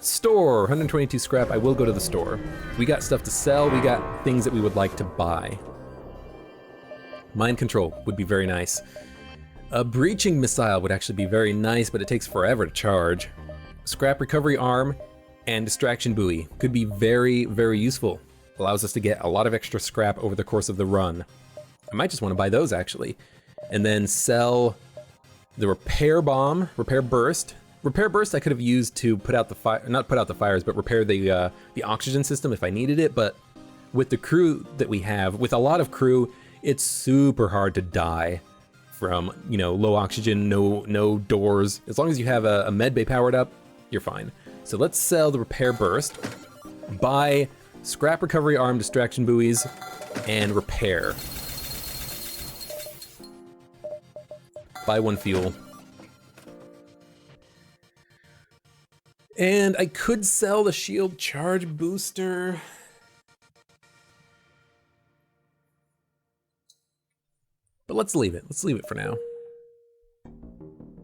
Store, 122 scrap. I will go to the store. We got stuff to sell. We got things that we would like to buy. Mind control would be very nice. A breaching missile would actually be very nice, but it takes forever to charge. Scrap recovery arm and distraction buoy could be very, very useful. Allows us to get a lot of extra scrap over the course of the run. I might just want to buy those actually. And then sell the repair bomb, repair burst. Repair burst I could have used to put out the fire, not put out the fires, but repair the oxygen system if I needed it. But with the crew that we have, with a lot of crew, it's super hard to die from, you know, low oxygen, no doors. As long as you have a med bay powered up, you're fine. So let's sell the repair burst, buy scrap recovery arm, distraction buoys, and repair. Buy one fuel. And I could sell the shield charge booster. But let's leave it. Let's leave it for now.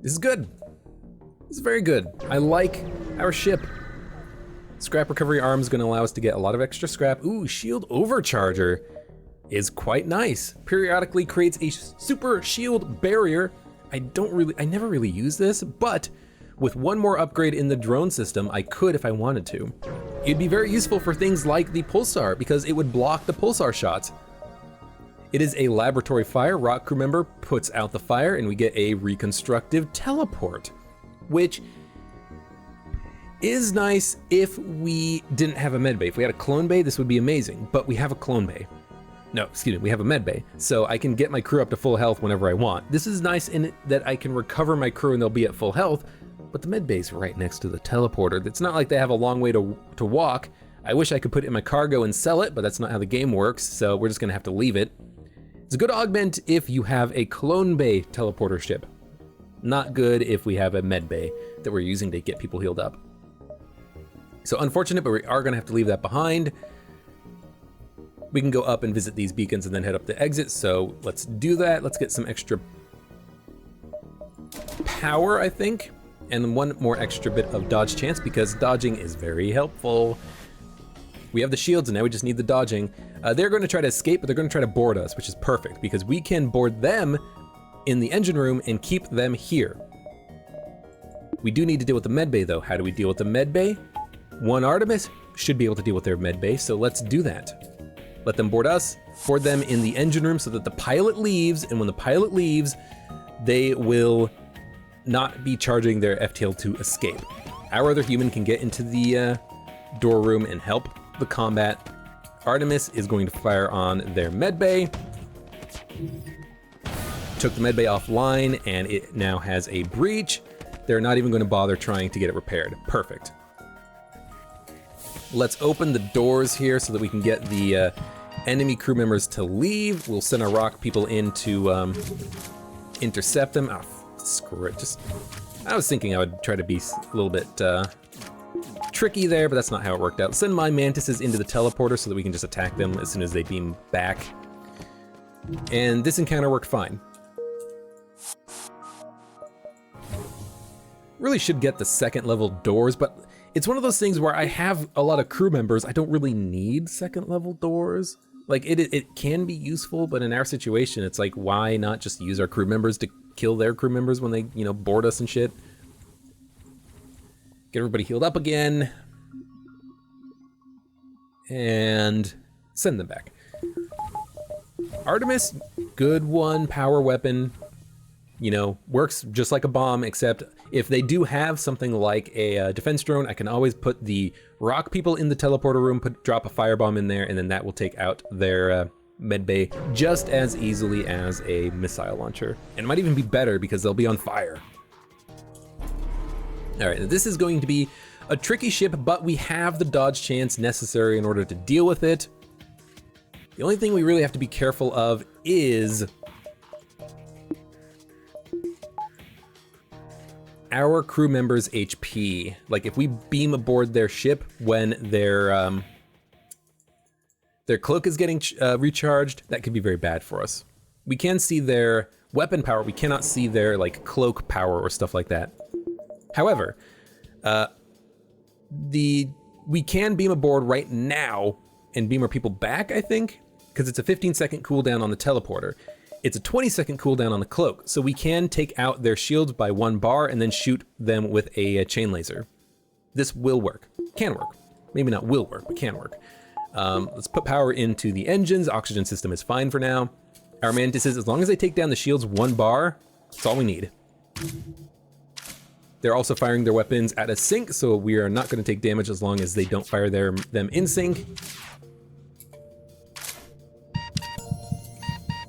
This is good. This is very good. I like our ship. Scrap recovery arm is going to allow us to get a lot of extra scrap. Ooh, shield overcharger is quite nice. Periodically creates a super shield barrier. I never really use this, but with one more upgrade in the drone system, I could if I wanted to. It'd be very useful for things like the pulsar because it would block the pulsar shots. It is a laboratory fire. Rock crew member puts out the fire and we get a reconstructive teleport, which is nice if we didn't have a med bay. If we had a clone bay, this would be amazing, but we have a clone bay. No, excuse me, we have a med bay, so I can get my crew up to full health whenever I want. This is nice in that I can recover my crew and they'll be at full health, but the med bay's right next to the teleporter. It's not like they have a long way to walk. I wish I could put it in my cargo and sell it, but that's not how the game works, so we're just gonna have to leave it. It's a good augment if you have a clone bay teleporter ship. Not good if we have a med bay that we're using to get people healed up. So unfortunate, but we are gonna have to leave that behind. We can go up and visit these beacons and then head up the exit, so let's do that. Let's get some extra power, I think, and one more extra bit of dodge chance because dodging is very helpful. We have the shields and now we just need the dodging. They're going to try to escape, but they're going to try to board us, which is perfect because we can board them in the engine room and keep them here. We do need to deal with the med bay though. How do we deal with the med bay? One Artemis should be able to deal with their med bay, so let's do that. Let them board us, board them in the engine room so that the pilot leaves, and when the pilot leaves, they will not be charging their FTL to escape. Our other human can get into the door room and help the combat. Artemis is going to fire on their med bay. Took the med bay offline and it now has a breach. They're not even going to bother trying to get it repaired. Perfect. Let's open the doors here so that we can get the enemy crew members to leave. We'll send our rock people in to intercept them. Oh, screw it. I was thinking I would try to be a little bit tricky there, but that's not how it worked out. Send my mantises into the teleporter so that we can just attack them as soon as they beam back. And this encounter worked fine. Really should get the second level doors, but it's one of those things where I have a lot of crew members. I don't really need second level doors. Like it can be useful, but in our situation, it's like, why not just use our crew members to kill their crew members when they, you know, board us and shit? Get everybody healed up again. And send them back. Artemis, good one, power weapon. You know, works just like a bomb, except if they do have something like a defense drone, I can always put the rock people in the teleporter room, drop a firebomb in there, and then that will take out their med bay just as easily as a missile launcher. And it might even be better because they'll be on fire. All right, this is going to be a tricky ship, but we have the dodge chance necessary in order to deal with it. The only thing we really have to be careful of is our crew members' HP. Like if we beam aboard their ship when their cloak is getting recharged, that could be very bad for us. We can see their weapon power, we cannot see their like cloak power or stuff like that. However, We can beam aboard right now and beam our people back, I think, because it's a 15-second cooldown on the teleporter. It's a 20-second cooldown on the cloak, so we can take out their shields by 1 bar and then shoot them with a chain laser. This will work. Can work. Maybe not will work, but can work. Let's put power into the engines. Oxygen system is fine for now. Our mantises, as long as they take down the shields 1 bar, that's all we need. They're also firing their weapons at a sync, so we are not going to take damage as long as they don't fire them in sync.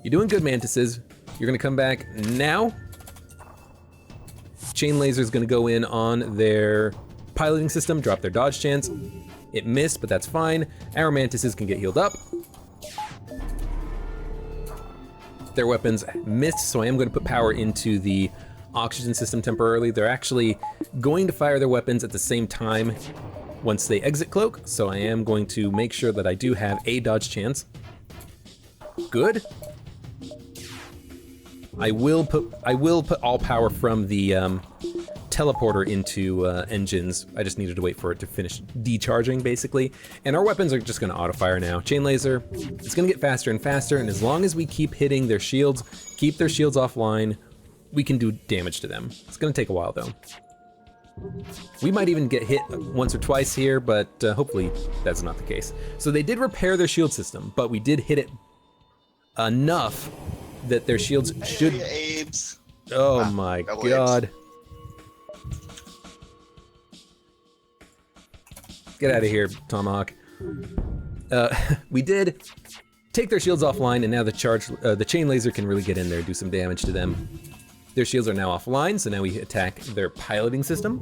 You're doing good, mantises. You're going to come back now. Chain laser is going to go in on their piloting system, drop their dodge chance. It missed, but that's fine. Our mantises can get healed up. Their weapons missed, so I am going to put power into the oxygen system temporarily. They're actually going to fire their weapons at the same time once they exit cloak, so I am going to make sure that I do have a dodge chance. Good. I will put all power from the teleporter into engines. I just needed to wait for it to finish decharging, basically. And our weapons are just going to auto-fire now. Chain laser, it's going to get faster and faster, and as long as we keep hitting their shields, keep their shields offline, we can do damage to them. It's going to take a while, though. We might even get hit once or twice here, but hopefully that's not the case. So they did repair their shield system, but we did hit it enough that their shields should... Abes. Oh my god. Abes. Get out of here, Tomahawk. We did take their shields offline, and now the chain laser can really get in there and do some damage to them. Their shields are now offline, so now we attack their piloting system.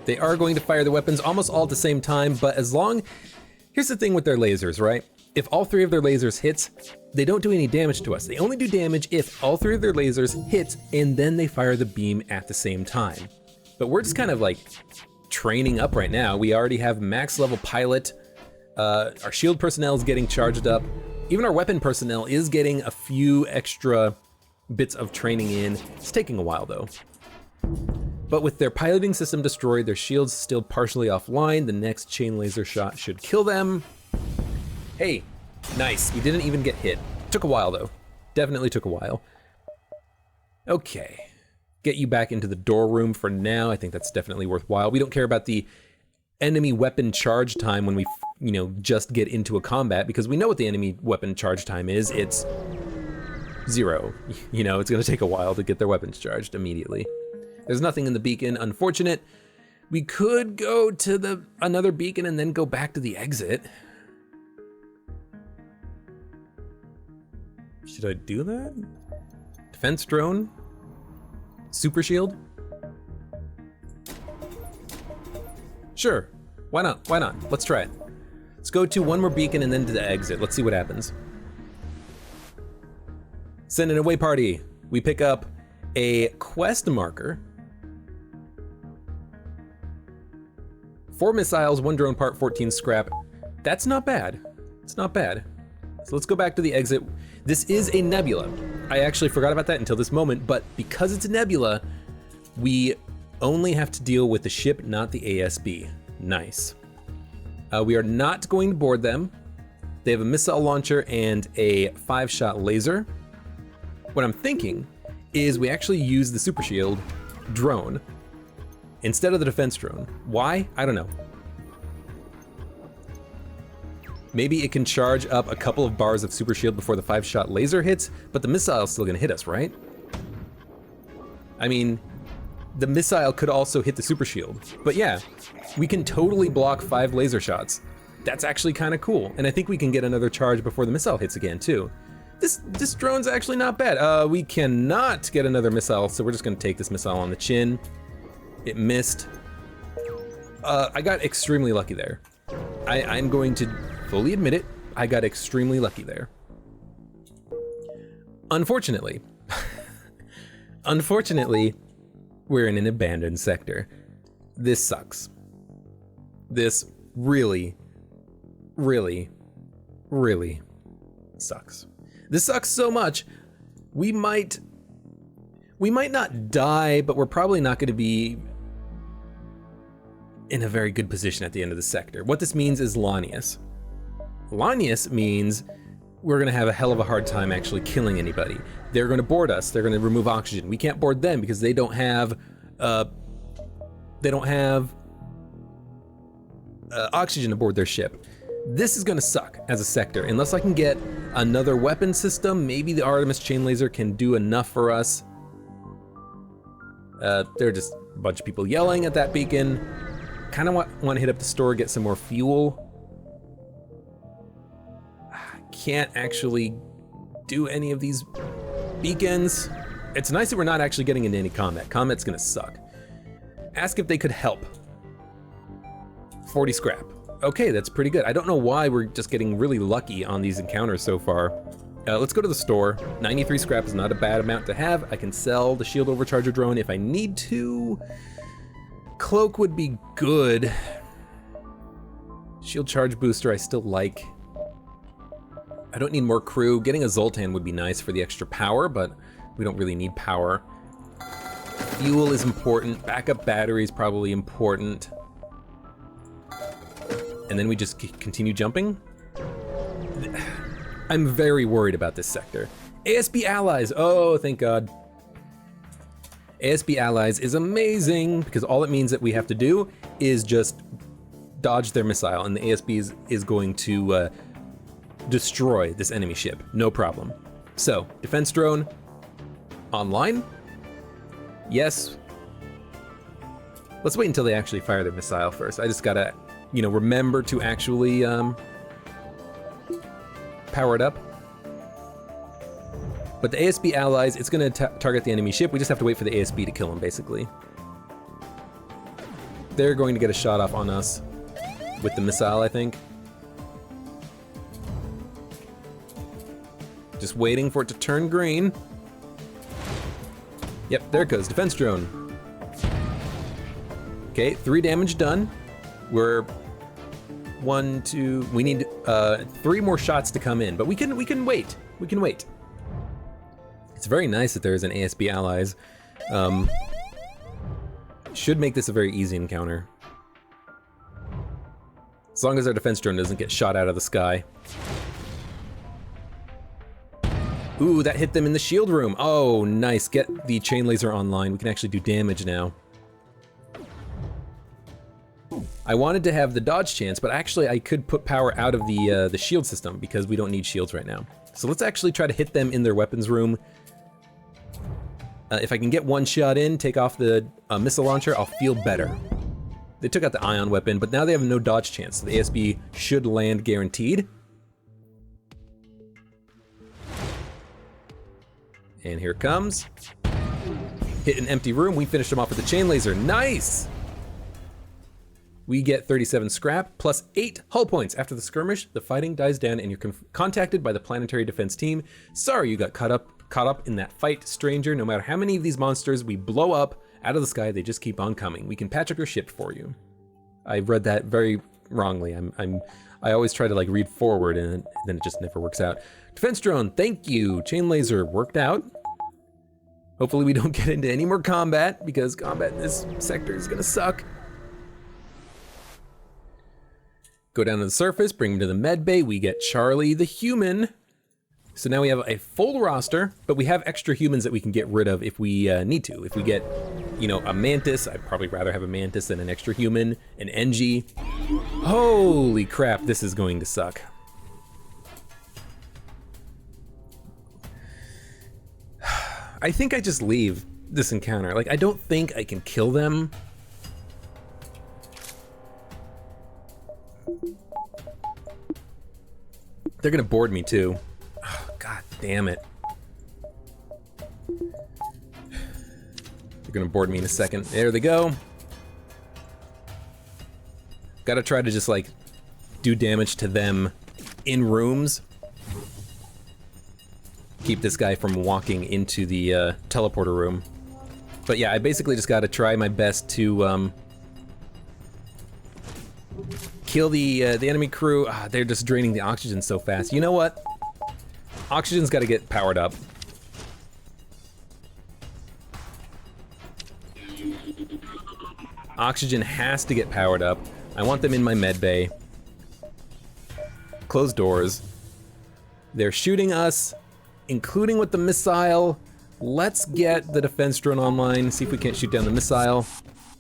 They are going to fire the weapons almost all at the same time, but here's the thing with their lasers, right? If all 3 of their lasers hits, they don't do any damage to us. They only do damage if all 3 of their lasers hit and then they fire the beam at the same time. But we're just kind of like training up right now. We already have max level pilot. Our shield personnel is getting charged up. Even our weapon personnel is getting a few extra bits of training in. It's taking a while though. But with their piloting system destroyed, their shields still partially offline, the next chain laser shot should kill them. Hey, nice. We didn't even get hit. Took a while though. Definitely took a while. Okay. Get you back into the door room for now. I think that's definitely worthwhile. We don't care about the enemy weapon charge time when we, just get into a combat, because we know what the enemy weapon charge time is. It's 0. It's gonna take a while to get their weapons charged immediately. There's nothing in the beacon, unfortunate. We could go to another beacon and then go back to the exit. Should I do that? Defense drone? Super shield? Sure, why not? Why not? Let's try it. Let's go to one more beacon and then to the exit. Let's see what happens. Send an away party. We pick up a quest marker. 4 missiles, 1 drone part, 14 scrap. That's not bad. It's not bad. So let's go back to the exit. This is a nebula. I actually forgot about that until this moment, but because it's a nebula, we only have to deal with the ship, not the ASB. Nice. We are not going to board them. They have a missile launcher and a 5-shot laser. What I'm thinking is we actually use the super shield drone instead of the defense drone. Why? I don't know. Maybe it can charge up a couple of bars of super shield before the 5-shot laser hits, but the missile is still gonna hit us, right? I mean, the missile could also hit the super shield, but yeah, we can totally block 5 laser shots. That's actually kind of cool, and I think we can get another charge before the missile hits again too. This drone's actually not bad. We cannot get another missile, so we're just gonna take this missile on the chin. It missed. I got extremely lucky there. I'm going to fully admit it, I got extremely lucky there. Unfortunately, we're in an abandoned sector. This sucks. This really, really, really, Sucks. This sucks so much. We might not die, but we're probably not going to be in a very good position at the end of the sector. What this means is Lanius. Lanius means we're going to have a hell of a hard time actually killing anybody. They're going to board us. They're going to remove oxygen. We can't board them because they don't have oxygen aboard their ship. This is going to suck as a sector. Unless I can get another weapon system, maybe the Artemis chain laser can do enough for us. There are just a bunch of people yelling at that beacon. Kind of want to hit up the store, get some more fuel. Can't actually do any of these beacons. It's nice that we're not actually getting into any combat. Combat's gonna suck. Ask if they could help. 40 scrap. Okay, that's pretty good. I don't know why we're just getting really lucky on these encounters so far. Let's go to the store. 93 scrap is not a bad amount to have. I can sell the shield overcharger drone if I need to. Cloak would be good. Shield charge booster I still like. I don't need more crew. Getting a Zoltan would be nice for the extra power, but we don't really need power. Fuel is important. Backup battery is probably important. And then we just continue jumping. I'm very worried about this sector. ASB allies, oh, thank God. ASB allies is amazing because all it means that we have to do is just dodge their missile, and the ASB is going to destroy this enemy ship, no problem. So, defense drone, online? Yes. Let's wait until they actually fire their missile first. I just gotta, remember to actually power it up. But the ASB allies, it's gonna target the enemy ship. We just have to wait for the ASB to kill them, basically. They're going to get a shot off on us with the missile, I think. Just waiting for it to turn green. Yep, there it goes, defense drone. Okay, 3 damage done. We're 1, 2, we need 3 more shots to come in, but we can wait. We can wait. It's very nice that there is an ASB allies. Should make this a very easy encounter. As long as our defense drone doesn't get shot out of the sky. Ooh, that hit them in the shield room. Oh, nice. Get the chain laser online. We can actually do damage now. I wanted to have the dodge chance, but actually I could put power out of the shield system because we don't need shields right now. So let's actually try to hit them in their weapons room. If I can get one shot in, take off the missile launcher, I'll feel better. They took out the ion weapon, but now they have no dodge chance. So the ASB should land guaranteed. And here it comes. Hit an empty room. We finished them off with the chain laser. Nice! We get 37 scrap plus 8 hull points. After the skirmish, the fighting dies down and you're contacted by the planetary defense team. Sorry you got caught up in that fight, stranger. No matter how many of these monsters we blow up out of the sky, they just keep on coming. We can patch up your ship for you. I read that very wrongly. I always try to read forward and then it just never works out. Defense drone, thank you. Chain laser worked out. Hopefully we don't get into any more combat because combat in this sector is gonna suck. Go down to the surface, bring him to the med bay. We get Charlie the human. So now we have a full roster, but we have extra humans that we can get rid of if we need to. If we get, a mantis, I'd probably rather have a mantis than an extra human, an NG. Holy crap, this is going to suck. I think I just leave this encounter. I don't think I can kill them. They're gonna board me too. Oh, God damn it. They're gonna board me in a second. There they go. Gotta try to just do damage to them in rooms. Keep this guy from walking into the teleporter room. But yeah, I basically just gotta try my best to kill the enemy crew. They're just draining the oxygen so fast. You know what? Oxygen's got to get powered up. Oxygen has to get powered up. I want them in my med bay. Close doors. They're shooting us, including with the missile. Let's get the defense drone online, see if we can't shoot down the missile.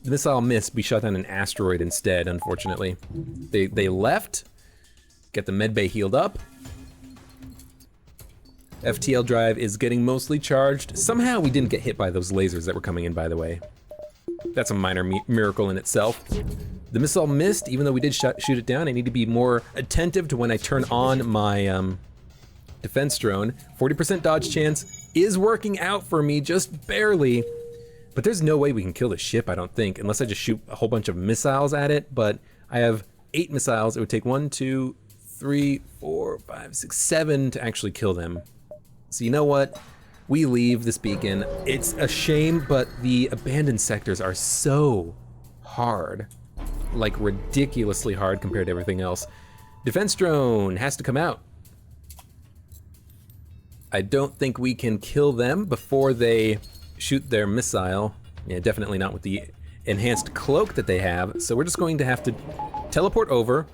The missile missed, we shot down an asteroid instead, unfortunately. They left. Get the med bay healed up. FTL drive is getting mostly charged. Somehow we didn't get hit by those lasers that were coming in, by the way. That's a minor miracle in itself. The missile missed, even though we did shoot it down. I need to be more attentive to when I turn on my defense drone. 40% dodge chance is working out for me, just barely. But there's no way we can kill the ship, I don't think, unless I just shoot a whole bunch of missiles at it. But I have 8 missiles. It would take 1, 2, 3, 4, 5, 6, 7 to actually kill them. So you know what? We leave this beacon. It's a shame, but the abandoned sectors are so hard. Like ridiculously hard compared to everything else. Defense drone has to come out. I don't think we can kill them before they shoot their missile. Yeah, definitely not with the enhanced cloak that they have. So we're just going to have to teleport over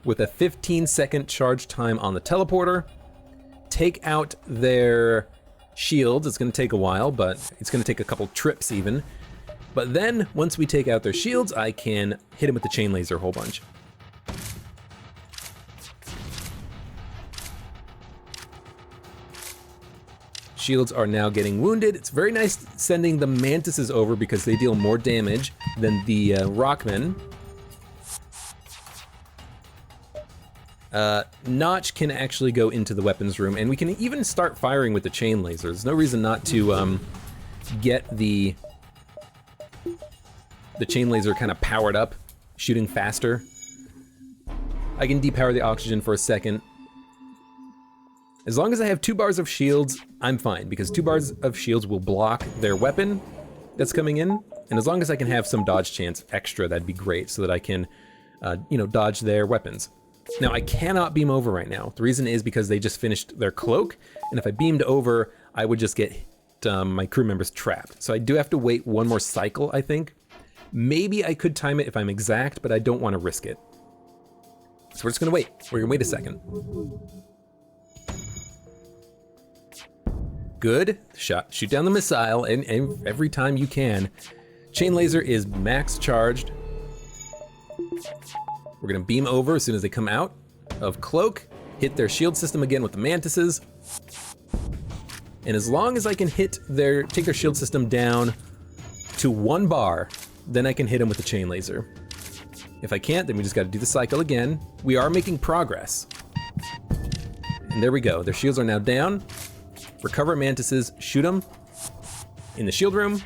with a 15-second charge time on the teleporter. Take out their shields. It's going to take a while, but it's going to take a couple trips even. But then, once we take out their shields, I can hit them with the chain laser a whole bunch. Shields are now getting wounded. It's very nice sending the mantises over because they deal more damage than the rockmen. Notch can actually go into the weapons room, and we can even start firing with the chain lasers. There's no reason not to get the chain laser kind of powered up, shooting faster. I can depower the oxygen for a second. As long as I have 2 bars of shields, I'm fine, because 2 bars of shields will block their weapon that's coming in, and as long as I can have some dodge chance extra, that'd be great, so that I can, dodge their weapons. Now, I cannot beam over right now. The reason is because they just finished their cloak, and if I beamed over, I would just get my crew members trapped. So I do have to wait one more cycle, I think. Maybe I could time it if I'm exact, but I don't want to risk it. So we're just gonna wait. We're gonna wait a second. Good, shoot down the missile, and every time you can. Chain laser is max charged. We're gonna beam over as soon as they come out of cloak, hit their shield system again with the mantises. And as long as I can take their shield system down to 1 bar, then I can hit them with the chain laser. If I can't, then we just gotta do the cycle again. We are making progress. And there we go, their shields are now down. Recover mantises, shoot them in the shield room.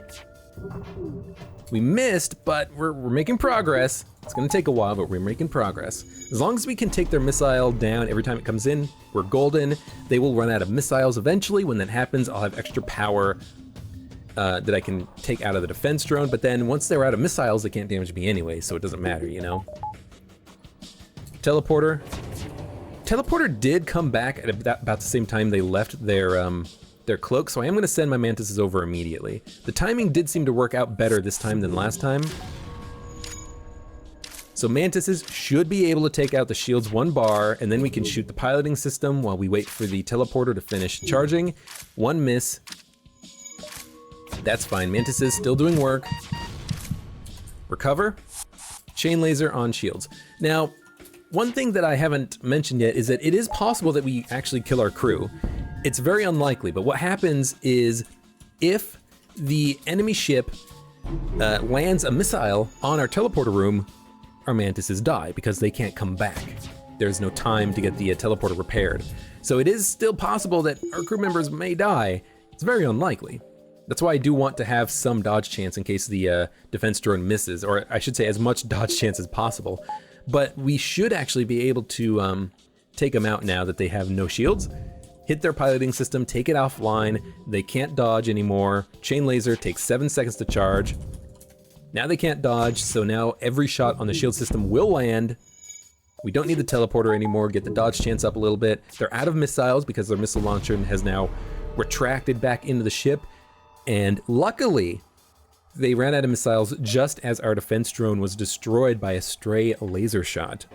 We missed, but we're making progress. It's gonna take a while, but we're making progress. As long as we can take their missile down every time it comes in, we're golden. They will run out of missiles eventually. When that happens, I'll have extra power that I can take out of the defense drone, but then once they're out of missiles, they can't damage me anyway, so it doesn't matter, you know? Teleporter. Teleporter did come back at about the same time they left their cloak, so I am gonna send my mantises over immediately. The timing did seem to work out better this time than last time. So mantises should be able to take out the shields 1 bar, and then we can shoot the piloting system while we wait for the teleporter to finish charging. 1 miss. That's fine, mantises still doing work. Recover. Chain laser on shields. Now, one thing that I haven't mentioned yet is that it is possible that we actually kill our crew. It's very unlikely, but what happens is if the enemy ship lands a missile on our teleporter room, our mantises die because they can't come back. There's no time to get the teleporter repaired. So it is still possible that our crew members may die. It's very unlikely. That's why I do want to have some dodge chance in case the defense drone misses, or I should say as much dodge chance as possible. But we should actually be able to take them out now that they have no shields. Hit their piloting system, take it offline. They can't dodge anymore. Chain laser takes 7 seconds to charge. Now they can't dodge, so now every shot on the shield system will land. We don't need the teleporter anymore. Get the dodge chance up a little bit. They're out of missiles because their missile launcher has now retracted back into the ship. And luckily, they ran out of missiles just as our defense drone was destroyed by a stray laser shot.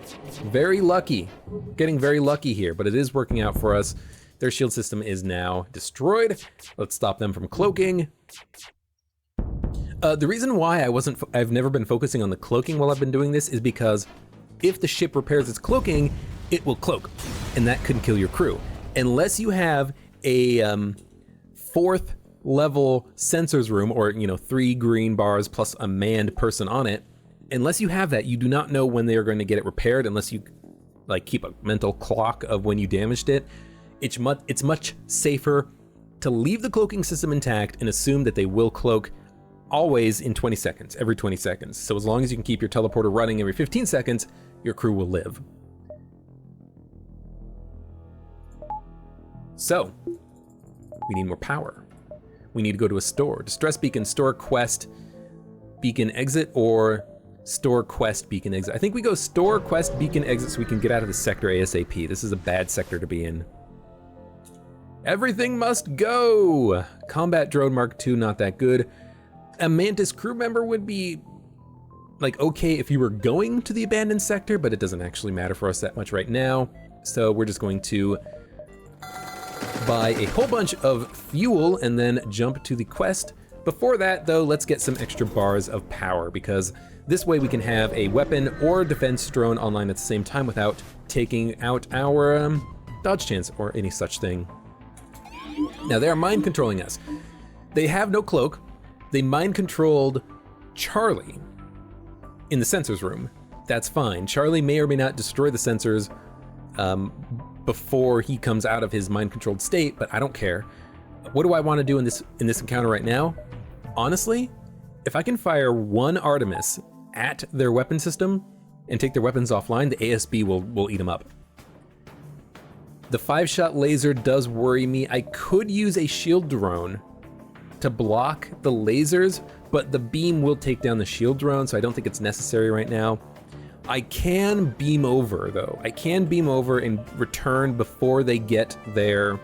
Very lucky. Getting very lucky here, but it is working out for us. Their shield system is now destroyed. Let's stop them from cloaking. The reason why I've never been focusing on the cloaking while I've been doing this is because if the ship repairs its cloaking, it will cloak, and that could kill your crew. Unless you have a 4th level sensors room, or 3 green bars plus a manned person on it, unless you have that, you do not know when they are going to get it repaired unless you keep a mental clock of when you damaged it. It's much safer to leave the cloaking system intact and assume that they will cloak always in 20 seconds, every 20 seconds. So as long as you can keep your teleporter running every 15 seconds, your crew will live. So, we need more power. We need to go to a store. Distress beacon, store quest, beacon exit, or store quest, beacon exit. I think we go store quest, beacon exit so we can get out of the sector ASAP. This is a bad sector to be in. Everything must go! Combat drone Mark II, not that good. A Mantis crew member would be okay if you were going to the abandoned sector, but it doesn't actually matter for us that much right now. So we're just going to buy a whole bunch of fuel and then jump to the quest. Before that though, let's get some extra bars of power, because this way we can have a weapon or defense drone online at the same time without taking out our dodge chance or any such thing. Now they are mind controlling us. They have no cloak. They mind controlled Charlie in the sensors room. That's fine. Charlie may or may not destroy the sensors before he comes out of his mind controlled state, but I don't care. What do I want to do in this encounter right now? Honestly, if I can fire one Artemis at their weapon system and take their weapons offline, the ASB will eat them up. The 5-shot laser does worry me. I could use a shield drone to block the lasers, but the beam will take down the shield drone, so I don't think it's necessary right now. I can beam over though. I can beam over and return before they get their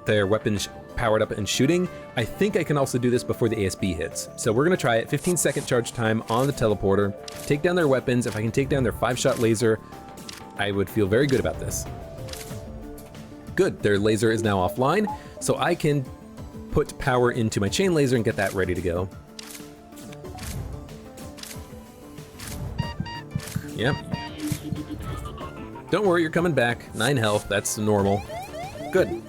weapons powered up and shooting. I think I can also do this before the ASB hits. So we're gonna try it. 15-second charge time on the teleporter. Take down their weapons. If I can take down their 5-shot laser, I would feel very good about this. Good, their laser is now offline, so I can put power into my chain laser and get that ready to go. Yep. Don't worry, you're coming back. 9 health, that's normal. Good.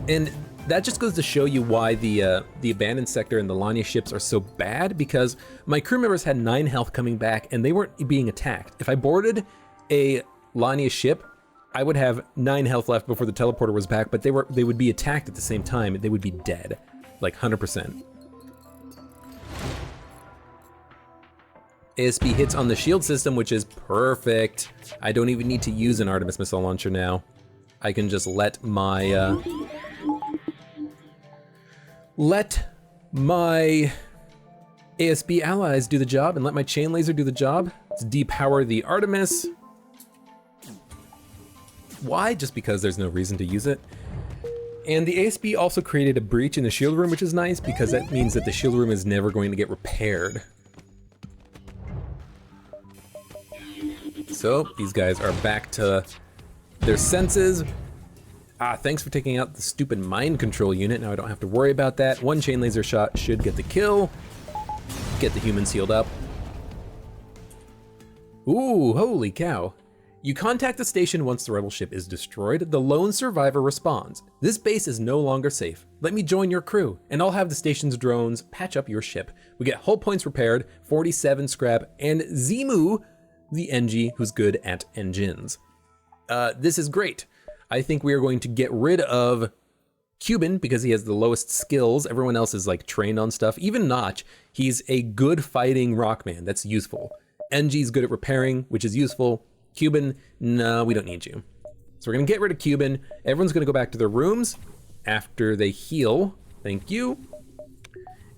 And that just goes to show you why the abandoned sector and the Lanya ships are so bad, because my crew members had 9 health coming back and they weren't being attacked. If I boarded a Lanya ship, I would have 9 health left before the teleporter was back, but they would be attacked at the same time. They would be dead, like 100%. ASB hits on the shield system, which is perfect. I don't even need to use an Artemis missile launcher now. I can just let my ASB allies do the job and let my chain laser do the job. Let's depower the Artemis. Why? Just because there's no reason to use it. And the ASB also created a breach in the shield room, which is nice because that means that the shield room is never going to get repaired. So these guys are back to their senses. Thanks for taking out the stupid mind control unit. Now I don't have to worry about that. 1 chain laser shot should get the kill. Get the humans healed up. Ooh, holy cow. You contact the station once the rebel ship is destroyed. The lone survivor responds. This base is no longer safe. Let me join your crew, and I'll have the station's drones patch up your ship. We get hull points repaired, 47 scrap, and Zimu, the NG who's good at engines. This is great. I think we are going to get rid of Cuban because he has the lowest skills. Everyone else is like trained on stuff. Even Notch, he's a good fighting rockman. That's useful. NG's good at repairing, which is useful. Cuban, no, we don't need you. So we're gonna get rid of Cuban. Everyone's gonna go back to their rooms after they heal. Thank you.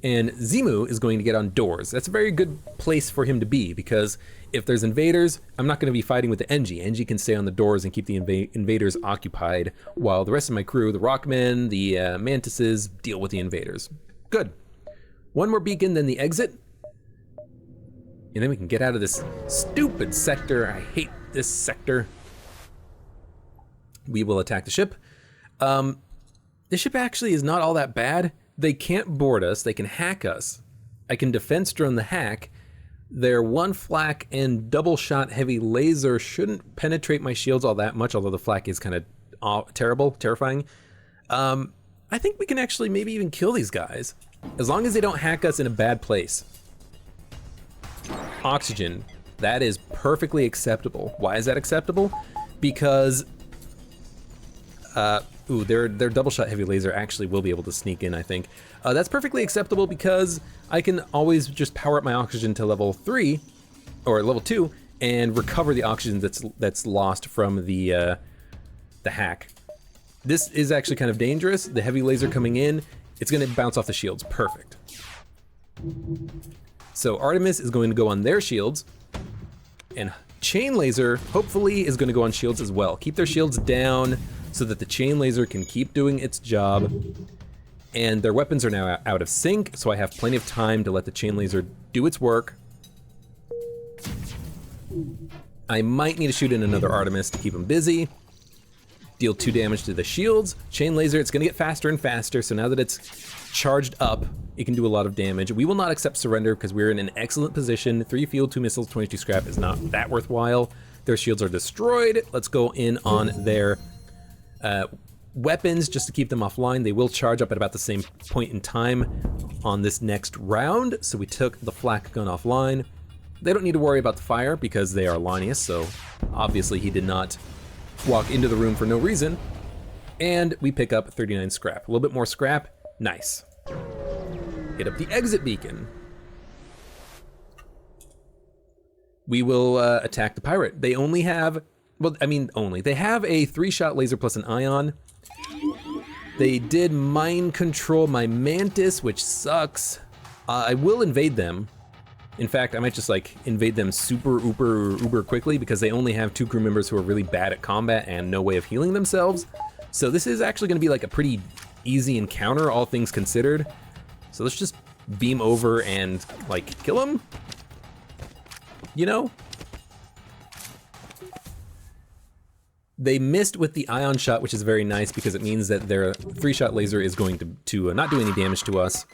And Zimu is going to get on doors. That's a very good place for him to be, because if there's invaders, I'm not going to be fighting with the Engie. Engie can stay on the doors and keep the invaders occupied, while the rest of my crew, the Rockmen, the Mantises, deal with the invaders. Good. One more beacon, then the exit. And then we can get out of this stupid sector. I hate this sector. We will attack the ship. The ship actually is not all that bad. They can't board us, they can hack us. I can defense drone the hack. Their one flak and double shot heavy laser shouldn't penetrate my shields all that much, although the flak is kind of terrifying. I think we can actually maybe even kill these guys, as long as they don't hack us in a bad place. Oxygen, that is perfectly acceptable. Why is that acceptable? Because their double shot heavy laser actually will be able to sneak in, I think. That's perfectly acceptable because I can always just power up my oxygen to level 3 or level 2 and recover the oxygen that's lost from the hack. This is actually kind of dangerous. The heavy laser coming in, it's gonna bounce off the shields. Perfect. So Artemis is going to go on their shields, and chain laser hopefully is gonna go on shields as well. Keep their shields down so that the chain laser can keep doing its job. And their weapons are now out of sync, so I have plenty of time to let the chain laser do its work. I might need to shoot in another Artemis to keep him busy. Deal 2 damage to the shields. Chain laser, it's gonna get faster and faster, so now that it's charged up, it can do a lot of damage. We will not accept surrender because we're in an excellent position. 3 fuel, 2 missiles, 22 scrap is not that worthwhile. Their shields are destroyed. Let's go in on their weapons just to keep them offline. They will charge up at about the same point in time on this next round. So we took the flak gun offline. They don't need to worry about the fire because they are Lanius, so obviously he did not walk into the room for no reason. And we pick up 39 scrap. A little bit more scrap, nice. Hit up the exit beacon. We will attack the pirate. They only have, well, I mean only, they have a 3-shot laser plus an ion. They did mind control my Mantis, which sucks. I will invade them. In fact, I might just like invade them super uber quickly because they only have 2 crew members who are really bad at combat and no way of healing themselves. So this is actually gonna be like a pretty easy encounter, all things considered. So let's just beam over and like kill them, you know? They missed with the ion shot, which is very nice because it means that their 3-shot laser is going to not do any damage to us.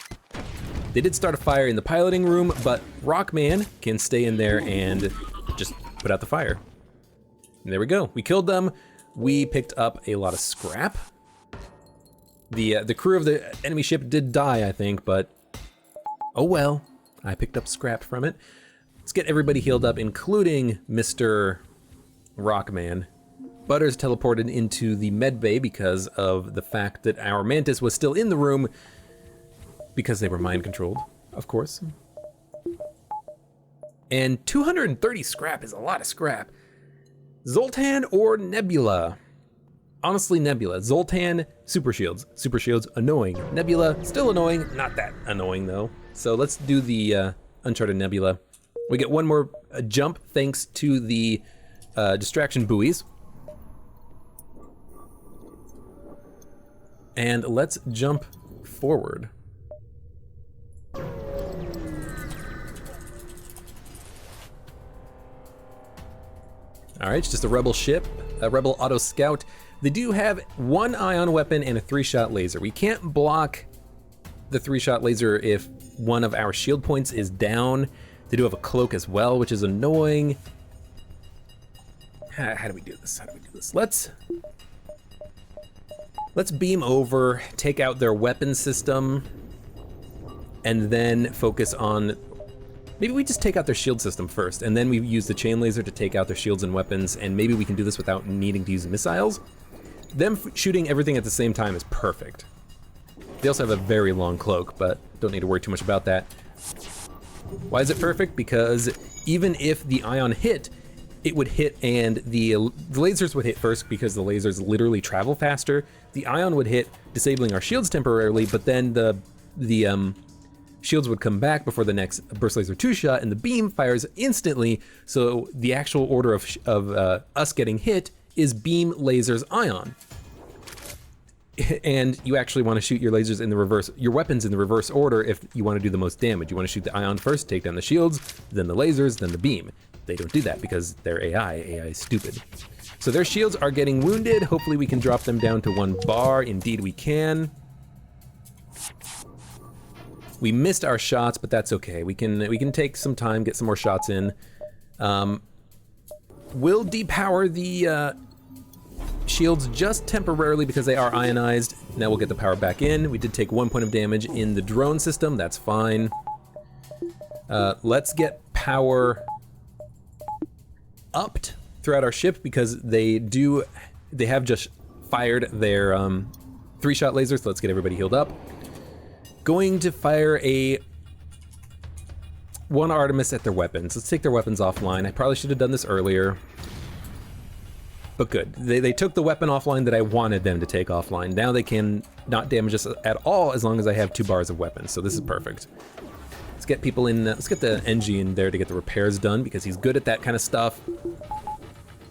They did start a fire in the piloting room, but Rockman can stay in there and just put out the fire. And there we go, we killed them. We picked up a lot of scrap. The crew of the enemy ship did die, I think, but oh well, I picked up scrap from it. Let's get everybody healed up, including Mr. Rockman. Butters teleported into the med bay because of the fact that our Mantis was still in the room because they were mind controlled, of course. And 230 scrap is a lot of scrap. Zoltan or Nebula? Honestly, Nebula. Zoltan, super shields. Super shields, annoying. Nebula, still annoying. Not that annoying though. So let's do the Uncharted Nebula. We get one more jump thanks to the distraction buoys. And let's jump forward. All right, it's just a rebel ship, a rebel auto scout. They do have 1 ion weapon and a 3-shot laser. We can't block the 3-shot laser if one of our shield points is down. They do have a cloak as well, which is annoying. How do we do this? How do we do this? Let's beam over, take out their weapon system, and then focus on, maybe we just take out their shield system first, and then we use the chain laser to take out their shields and weapons, and maybe we can do this without needing to use missiles. Them shooting everything at the same time is perfect. They also have a very long cloak, but don't need to worry too much about that. Why is it perfect? Because even if the ion hit, it would hit and the lasers would hit first because the lasers literally travel faster. The ion would hit, disabling our shields temporarily, but then the shields would come back before the next burst laser 2 shot, and the beam fires instantly, so the actual order of us getting hit is beam, lasers, ion. And you actually want to shoot your lasers in the reverse, your weapons in the reverse order if you want to do the most damage. You want to shoot the ion first, take down the shields, then the lasers, then the beam. They don't do that because they're AI. AI is stupid. So their shields are getting wounded. Hopefully we can drop them down to 1 bar. Indeed we can. We missed our shots, but that's okay. We can take some time, get some more shots in. We'll depower the shields just temporarily because they are ionized. Now we'll get the power back in. We did take 1 point of damage in the drone system. That's fine. Let's get power upped throughout our ship because they have just fired their 3-shot lasers. So let's get everybody healed up. Going to fire one Artemis at their weapons. Let's take their weapons offline. I probably should have done this earlier. But good. They took the weapon offline that I wanted them to take offline. Now they can not damage us at all as long as I have 2 bars of weapons. So this is perfect. Let's get people in. Let's get the NG in there to get the repairs done because he's good at that kind of stuff.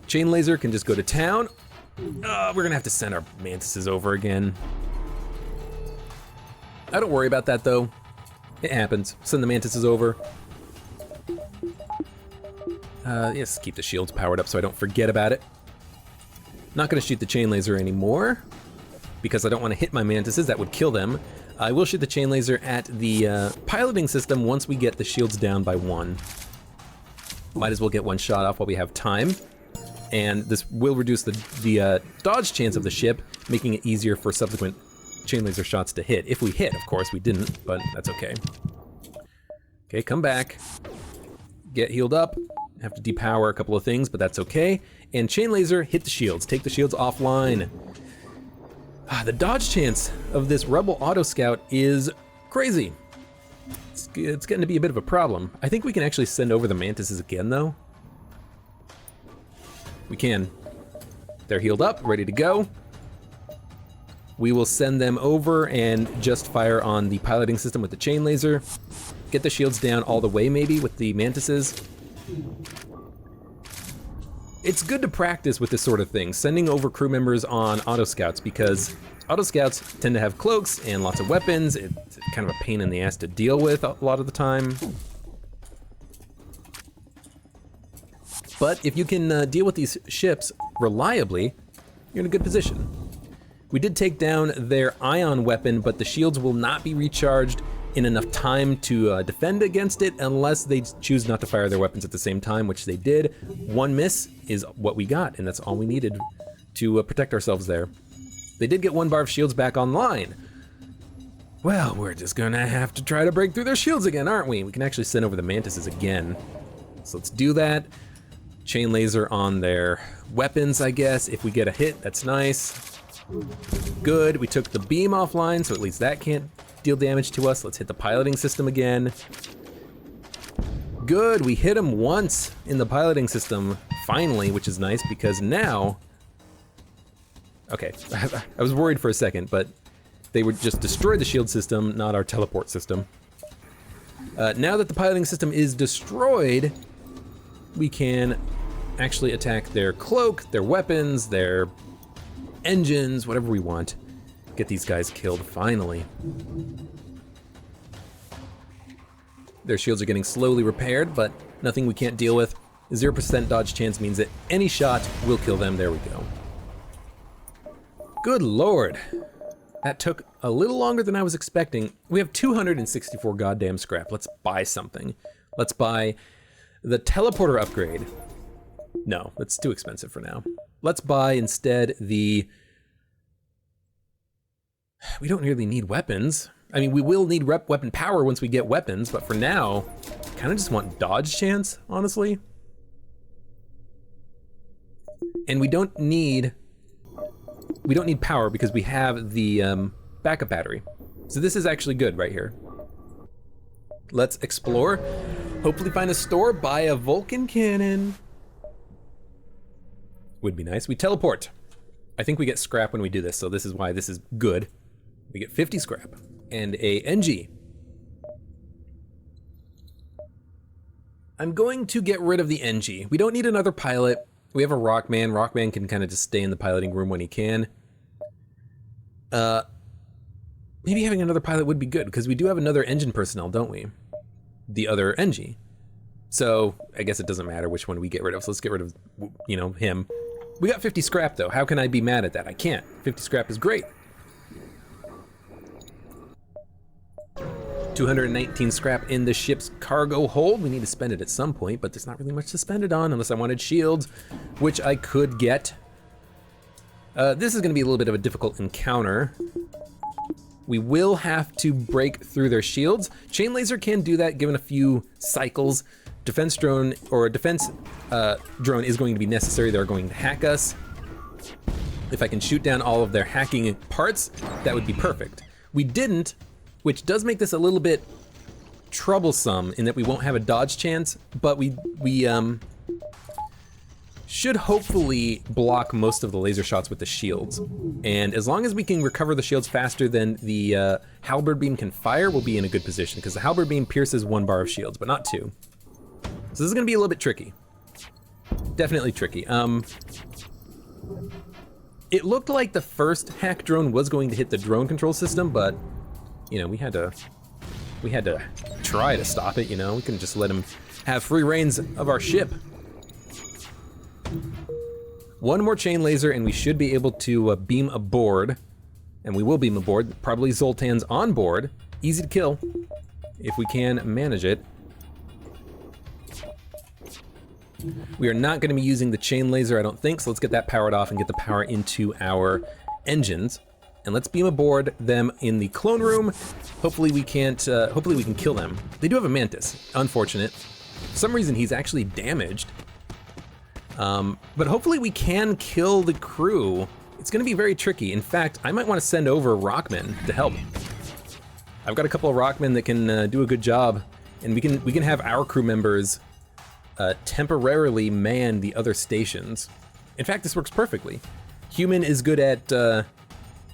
Chain laser can just go to town. We're gonna have to send our mantises over again. I don't worry about that though. It happens. Send the mantises over. Yes, keep the shields powered up so I don't forget about it. Not gonna shoot the chain laser anymore because I don't want to hit my mantises. That would kill them. I will shoot the chain laser at the piloting system once we get the shields down by 1. Might as well get 1 shot off while we have time. And this will reduce the dodge chance of the ship, making it easier for subsequent chain laser shots to hit. If we hit, of course, we didn't, but that's okay. Okay, come back. Get healed up. Have to depower a couple of things, but that's okay. And chain laser, hit the shields. Take the shields offline. The dodge chance of this Rebel Auto Scout is crazy. It's getting to be a bit of a problem. I think we can actually send over the mantises again, though. We can. They're healed up, ready to go. We will send them over and just fire on the piloting system with the chain laser. Get the shields down all the way, maybe, with the mantises. It's good to practice with this sort of thing, sending over crew members on auto scouts, because auto scouts tend to have cloaks and lots of weapons. It's kind of a pain in the ass to deal with a lot of the time. But if you can deal with these ships reliably, you're in a good position. We did take down their ion weapon, but the shields will not be recharged in enough time to defend against it unless they choose not to fire their weapons at the same time, which they did. 1 miss is what we got, and that's all we needed to protect ourselves there. They did get 1 bar of shields back online. Well, we're just gonna have to try to break through their shields again, aren't we? We can actually send over the mantises again. So let's do that. Chain laser on their weapons, I guess. If we get a hit, that's nice. Good, we took the beam offline, so at least that can't deal damage to us. Let's hit the piloting system again. Good, we hit him once in the piloting system, finally, which is nice because now... Okay, I was worried for a second, but they would just destroy the shield system, not our teleport system. Now that the piloting system is destroyed, we can actually attack their cloak, their weapons, their engines, whatever we want. Get these guys killed, finally. Their shields are getting slowly repaired, but nothing we can't deal with. 0% dodge chance means that any shot will kill them. There we go. Good lord. That took a little longer than I was expecting. We have 264 goddamn scrap. Let's buy something. Let's buy the teleporter upgrade. No, that's too expensive for now. Let's buy instead the... We don't really need weapons. I mean, we will need weapon power once we get weapons, but for now, I kind of just want dodge chance, honestly. And we don't need power because we have the backup battery. So this is actually good right here. Let's explore. Hopefully find a store, buy a Vulcan cannon. Would be nice. We teleport. I think we get scrap when we do this, so this is why this is good. We get 50 scrap and a NG. I'm going to get rid of the NG. We don't need another pilot. We have a Rockman. Rockman can kind of just stay in the piloting room when he can. Maybe having another pilot would be good, because we do have another engine personnel, don't we? The other NG. So I guess it doesn't matter which one we get rid of. So let's get rid of, you know, him. We got 50 scrap though. How can I be mad at that? I can't. 50 scrap is great. 219 scrap in the ship's cargo hold. We need to spend it at some point, but there's not really much to spend it on unless I wanted shields, which I could get. This is gonna be a little bit of a difficult encounter. We will have to break through their shields. Chain laser can do that given a few cycles. Defense drone, or a defense drone is going to be necessary. They're going to hack us. If I can shoot down all of their hacking parts, that would be perfect. We didn't, which does make this a little bit troublesome in that we won't have a dodge chance, but we should hopefully block most of the laser shots with the shields. And as long as we can recover the shields faster than the halberd beam can fire, we'll be in a good position, because the halberd beam pierces 1 bar of shields, but not 2. So this is gonna be a little bit tricky. Definitely tricky. It looked like the first hack drone was going to hit the drone control system, but you know, we had to try to stop it, you know? We couldn't just let him have free reins of our ship. 1 more chain laser and we should be able to beam aboard. And we will beam aboard, probably Zoltan's on board. Easy to kill, if we can manage it. We are not gonna be using the chain laser, I don't think, so let's get that powered off and get the power into our engines. And let's beam aboard them in the clone room. Hopefully we can't, hopefully we can kill them. They do have a Mantis, unfortunate. For some reason he's actually damaged. But hopefully we can kill the crew. It's gonna be very tricky. In fact, I might wanna send over Rockmen to help. I've got a couple of Rockmen that can do a good job, and we can have our crew members temporarily man the other stations. In fact, this works perfectly. Human is good at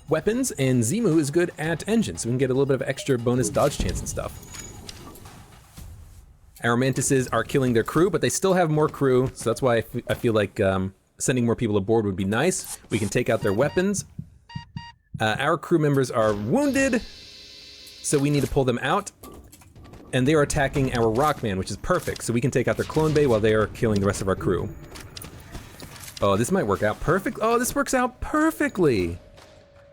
weapons, and Zimu is good at engines, so we can get a little bit of extra bonus dodge chance and stuff. Our Mantises are killing their crew, but they still have more crew, so that's why I feel like sending more people aboard would be nice. We can take out their weapons. Our crew members are wounded, so we need to pull them out. And they are attacking our Rockman, which is perfect, so we can take out their clone bay while they are killing the rest of our crew. Oh, this might work out perfect. Oh, this works out perfectly.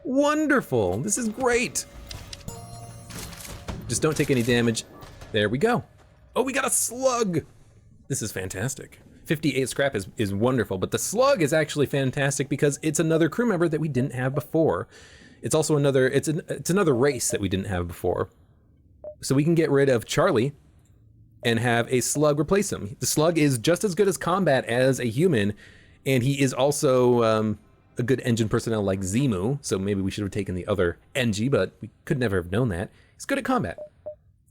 Wonderful, this is great. Just don't take any damage. There we go. Oh, we got a slug. This is fantastic. 58 scrap is wonderful, but the slug is actually fantastic because it's another crew member that we didn't have before. It's also another, it's another race that we didn't have before. So we can get rid of Charlie and have a slug replace him. The slug is just as good as combat as a human, and he is also a good engine personnel like Zimu, so maybe we should have taken the other NG, but we could never have known that. He's good at combat.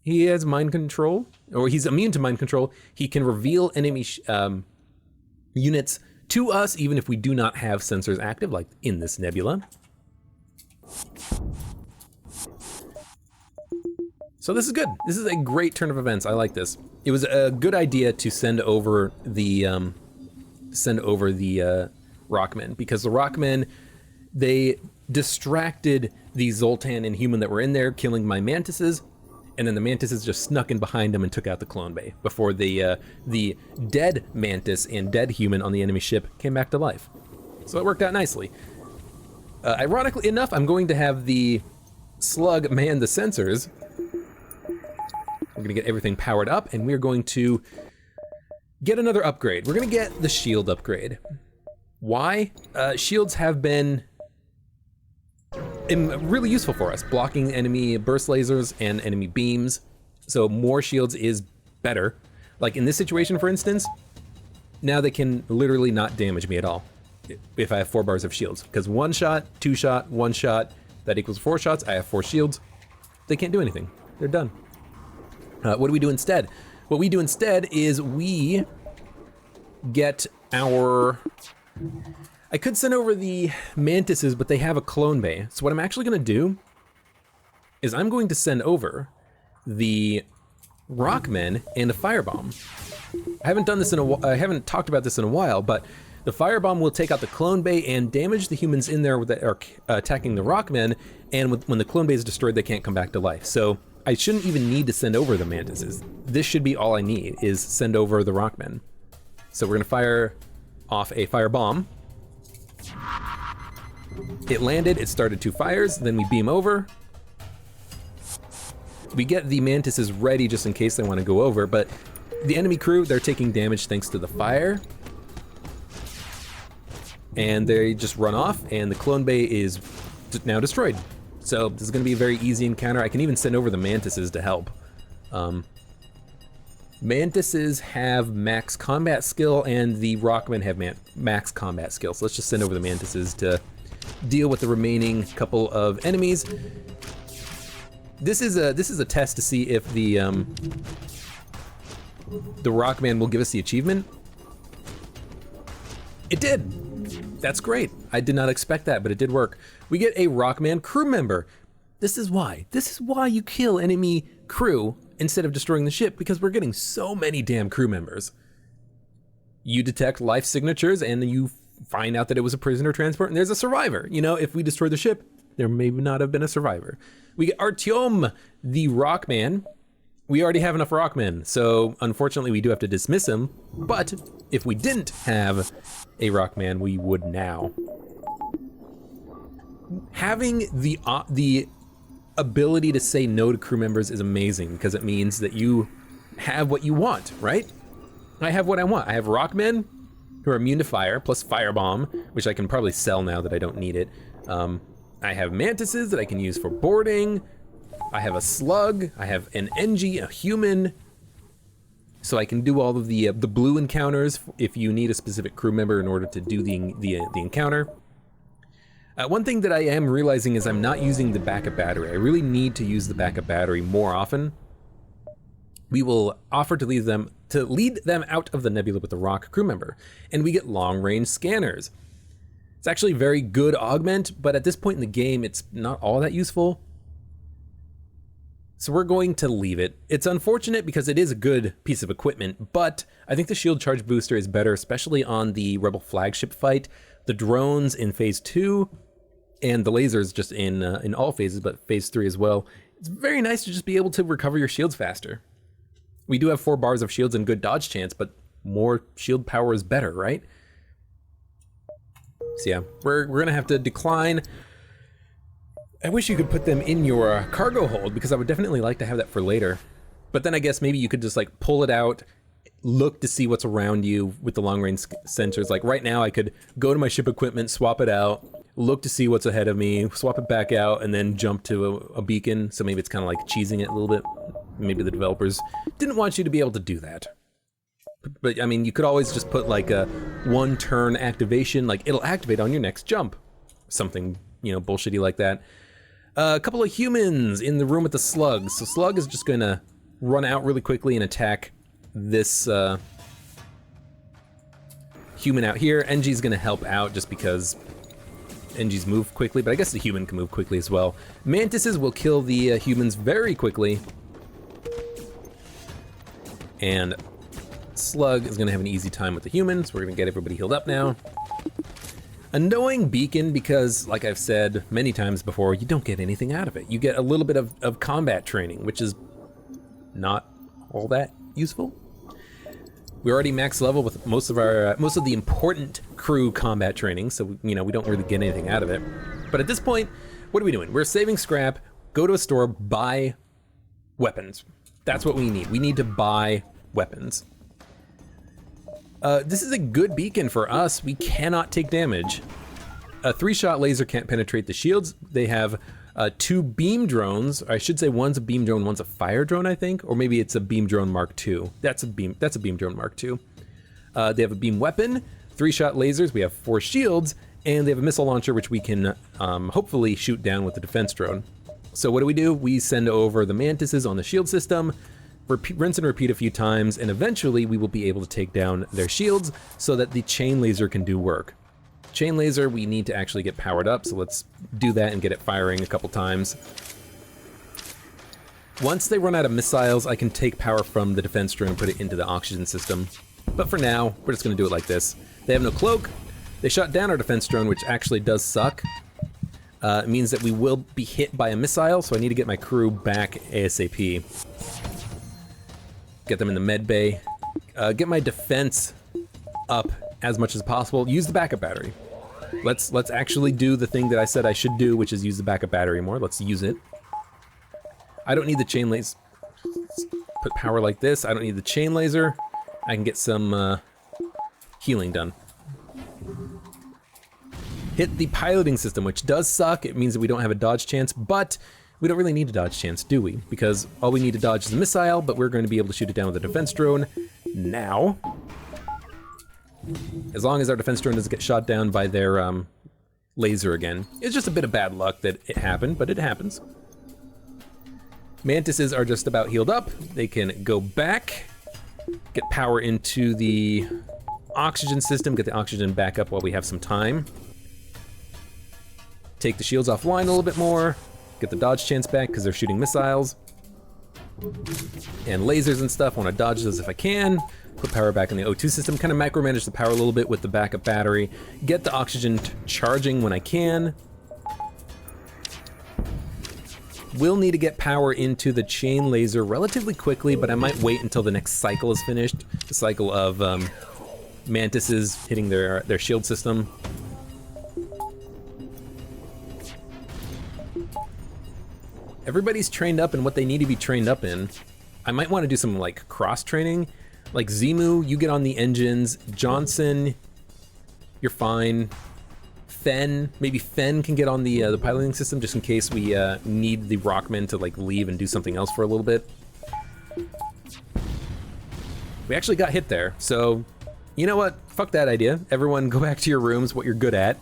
He has mind control, or he's immune to mind control. He can reveal enemy units to us, even if we do not have sensors active, like in this nebula. So this is good. This is a great turn of events. I like this. It was a good idea to send over the Rockmen, because the Rockmen, they distracted the Zoltan and human that were in there, killing my Mantises, and then the Mantises just snuck in behind them and took out the clone bay before the dead Mantis and dead human on the enemy ship came back to life. So it worked out nicely. Ironically enough, I'm going to have the slug man the sensors. We're gonna get everything powered up, and we're going to get another upgrade. We're gonna get the shield upgrade. Why? Shields have been really useful for us, blocking enemy burst lasers and enemy beams. So more shields is better. Like in this situation, for instance, now they can literally not damage me at all if I have 4 bars of shields, because 1 shot, 2 shot, 1 shot, that equals 4 shots. I have 4 shields. They can't do anything. They're done. What do we do instead? What we do instead is we get our... I could send over the Mantises, but they have a clone bay. So what I'm actually gonna do is I'm going to send over the Rockmen and a firebomb. I haven't done this I haven't talked about this in a while, but the firebomb will take out the clone bay and damage the humans in there that are attacking the rockmen, and when the clone bay is destroyed, they can't come back to life. So I shouldn't even need to send over the mantises. This should be all I need, is send over the rockmen. So we're gonna fire off a firebomb. It landed, it started 2 fires, then we beam over. We get the mantises ready just in case they want to go over, but the enemy crew, they're taking damage thanks to the fire. And they just run off, and the clone bay is now destroyed. So this is going to be a very easy encounter. I can even send over the mantises to help. Mantises have max combat skill, and the rockmen have max combat skill. So let's just send over the mantises to deal with the remaining couple of enemies. This is a test to see if the rockman will give us the achievement. It did. That's great. I did not expect that, but it did work. We get a rockman crew member. This is why you kill enemy crew instead of destroying the ship, because we're getting so many damn crew members. You detect life signatures and you find out that it was a prisoner transport and there's a survivor. You know, if we destroy the ship, there may not have been a survivor. We get Artyom, the rockman. We already have enough rockmen, so unfortunately we do have to dismiss him, but if we didn't have a rockman, we would now. Having the ability to say no to crew members is amazing, because it means that you have what you want, right? I have what I want. I have rockmen who are immune to fire, plus firebomb, which I can probably sell now that I don't need it. I have mantises that I can use for boarding. I have a slug, I have an NG, a human, so I can do all of the blue encounters if you need a specific crew member in order to do the encounter. One thing that I am realizing is I'm not using the backup battery. I really need to use the backup battery more often. We will offer to lead them out of the nebula with the rock crew member, and we get long-range scanners. It's actually a very good augment, but at this point in the game, it's not all that useful. So we're going to leave it. It's unfortunate because it is a good piece of equipment, but I think the shield charge booster is better, especially on the Rebel flagship fight. The drones in phase 2 and the lasers just in all phases, but phase 3 as well. It's very nice to just be able to recover your shields faster. We do have 4 bars of shields and good dodge chance, but more shield power is better, right? So yeah, we're gonna have to decline. I wish you could put them in your cargo hold, because I would definitely like to have that for later. But then I guess maybe you could just like pull it out, look to see what's around you with the long range sensors. Like right now I could go to my ship equipment, swap it out, look to see what's ahead of me, swap it back out, and then jump to a beacon. So maybe it's kind of like cheesing it a little bit. Maybe the developers didn't want you to be able to do that. But I mean, you could always just put like a 1-turn activation, like it'll activate on your next jump. Something, you know, bullshitty like that. A couple of humans in the room with the slugs. So slug is just gonna run out really quickly and attack this human out here. NG's gonna help out just because NG's move quickly, but I guess the human can move quickly as well. Mantises will kill the humans very quickly. And slug is gonna have an easy time with the humans. We're gonna get everybody healed up now. Annoying beacon because, like I've said many times before, you don't get anything out of it. You get a little bit of combat training, which is not all that useful. We're already max level with most of the important crew combat training, so you know we don't really get anything out of it. But at this point, what are we doing? We're saving scrap, go to a store, buy weapons. That's what we need. We need to buy weapons. This is a good beacon for us. We cannot take damage. A 3-shot laser can't penetrate the shields. They have 2 beam drones. I should say one's a beam drone, one's a fire drone, I think, or maybe it's a beam drone Mark II. That's a beam drone Mark II. They have a beam weapon, 3-shot lasers. We have 4 shields, and they have a missile launcher which we can hopefully shoot down with the defense drone. So what do? We send over the mantises on the shield system. Rinse and repeat a few times, and eventually we will be able to take down their shields so that the chain laser can do work. Chain laser, we need to actually get powered up, so let's do that and get it firing a couple times. Once they run out of missiles, I can take power from the defense drone and put it into the oxygen system. But for now, we're just gonna do it like this. They have no cloak. They shot down our defense drone, which actually does suck. It means that we will be hit by a missile, so I need to get my crew back ASAP. Get them in the med bay. Get my defense up as much as possible. Use the backup battery. Let's actually do the thing that I said I should do, which is use the backup battery more. Let's use it. I don't need the chain laser. Put power like this. I don't need the chain laser. I can get some healing done. Hit the piloting system, which does suck. It means that we don't have a dodge chance, but we don't really need a dodge chance, do we? Because all we need to dodge is a missile, but we're going to be able to shoot it down with a defense drone now. As long as our defense drone doesn't get shot down by their laser again. It's just a bit of bad luck that it happened, but it happens. Mantises are just about healed up. They can go back, get power into the oxygen system, get the oxygen back up while we have some time. Take the shields offline a little bit more, get the dodge chance back because they're shooting missiles. And lasers and stuff, I want to dodge those if I can. Put power back in the O2 system, kind of micromanage the power a little bit with the backup battery. Get the oxygen charging when I can. Will need to get power into the chain laser relatively quickly, but I might wait until the next cycle is finished. The cycle of mantises hitting their shield system. Everybody's trained up in what they need to be trained up in. I might want to do some like cross training. Like Zimu, you get on the engines. Johnson, you're fine. Fen, maybe Fen can get on the piloting system just in case we need the Rockmen to like leave and do something else for a little bit. We actually got hit there, so you know what? Fuck that idea. Everyone go back to your rooms, what you're good at.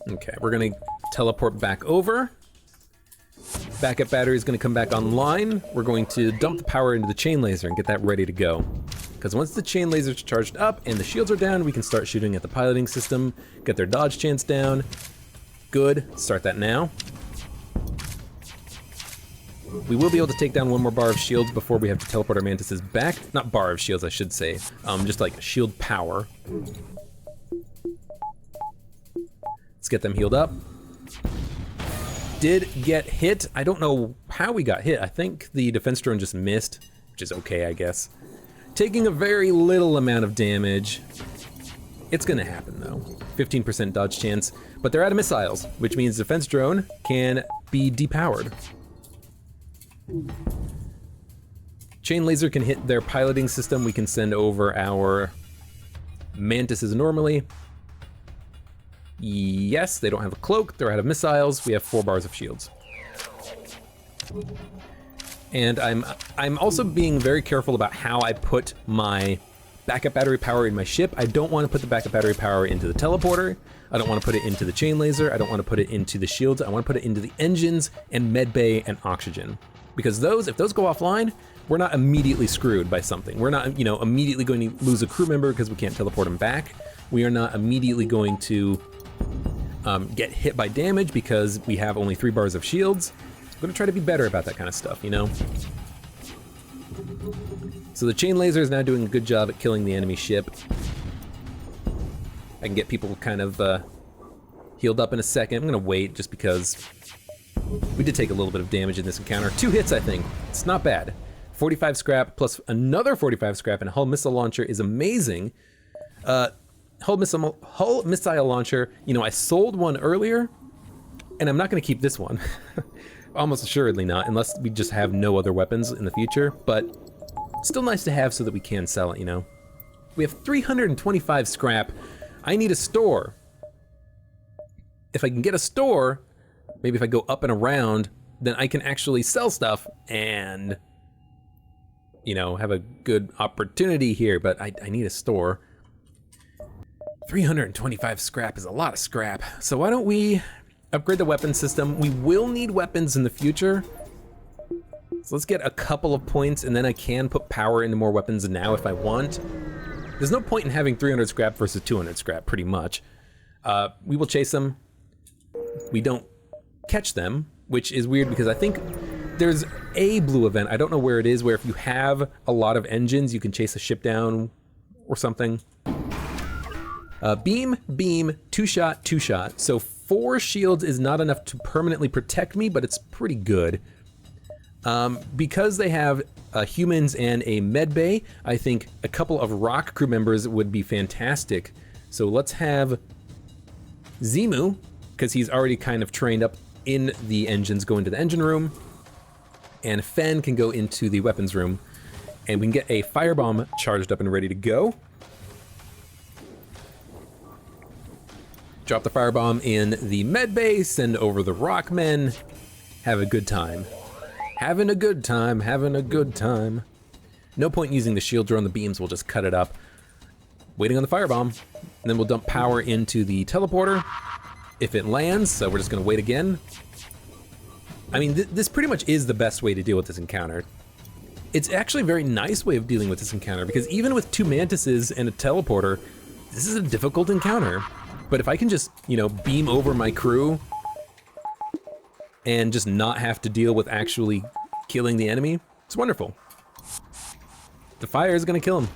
Okay, we're gonna teleport back over. Backup battery is gonna come back online. We're going to dump the power into the chain laser and get that ready to go. Because once the chain lasers are charged up and the shields are down, we can start shooting at the piloting system, get their dodge chance down. Good, start that now. We will be able to take down one more bar of shields before we have to teleport our mantises back. Not bar of shields, I should say. Just like shield power. Let's get them healed up. Did get hit. I don't know how we got hit. I think the defense drone just missed, which is okay, I guess. Taking a very little amount of damage. It's gonna happen though. 15% dodge chance, but they're out of missiles, which means defense drone can be depowered. Chain laser can hit their piloting system. We can send over our mantises normally. Yes, they don't have a cloak, they're out of missiles. We have 4 bars of shields. And I'm also being very careful about how I put my backup battery power in my ship. I don't want to put the backup battery power into the teleporter. I don't want to put it into the chain laser. I don't want to put it into the shields. I want to put it into the engines and med bay and oxygen. Because if those go offline, we're not immediately screwed by something. We're not, immediately going to lose a crew member because we can't teleport them back. We are not immediately going to get hit by damage because we have only 3 bars of shields. I'm gonna try to be better about that kind of stuff, So the chain laser is now doing a good job at killing the enemy ship. I can get people kind of healed up in a second. I'm gonna wait just because we did take a little bit of damage in this encounter. 2 hits, I think. It's not bad. 45 scrap plus another 45 scrap and a hull missile launcher is amazing. Hull missile launcher, I sold one earlier, and I'm not gonna keep this one. Almost assuredly not, unless we just have no other weapons in the future, but still nice to have so that we can sell it, We have 325 scrap. I need a store. If I can get a store, maybe if I go up and around, then I can actually sell stuff and, have a good opportunity here, but I need a store. 325 scrap is a lot of scrap. So why don't we upgrade the weapon system? We will need weapons in the future. So let's get a couple of points and then I can put power into more weapons now if I want. There's no point in having 300 scrap versus 200 scrap, pretty much. We will chase them. We don't catch them, which is weird because I think there's a blue event. I don't know where it is, where if you have a lot of engines, you can chase a ship down or something. Beam, beam, two-shot, two-shot. So 4 shields is not enough to permanently protect me, but it's pretty good. Because they have humans and a med bay, I think a couple of rock crew members would be fantastic. So let's have Zimu, because he's already kind of trained up in the engines, go into the engine room. And Fen can go into the weapons room. And we can get a firebomb charged up and ready to go. Drop the firebomb in the med bay, send over the rock men. Have a good time. Having a good time, having a good time. No point using the shield drone, the beams will just cut it up. Waiting on the firebomb, and then we'll dump power into the teleporter if it lands, so we're just gonna wait again. I mean, this pretty much is the best way to deal with this encounter. It's actually a very nice way of dealing with this encounter, because even with 2 mantises and a teleporter, this is a difficult encounter. But if I can just, you know, beam over my crew and just not have to deal with actually killing the enemy, it's wonderful. The fire is gonna kill him.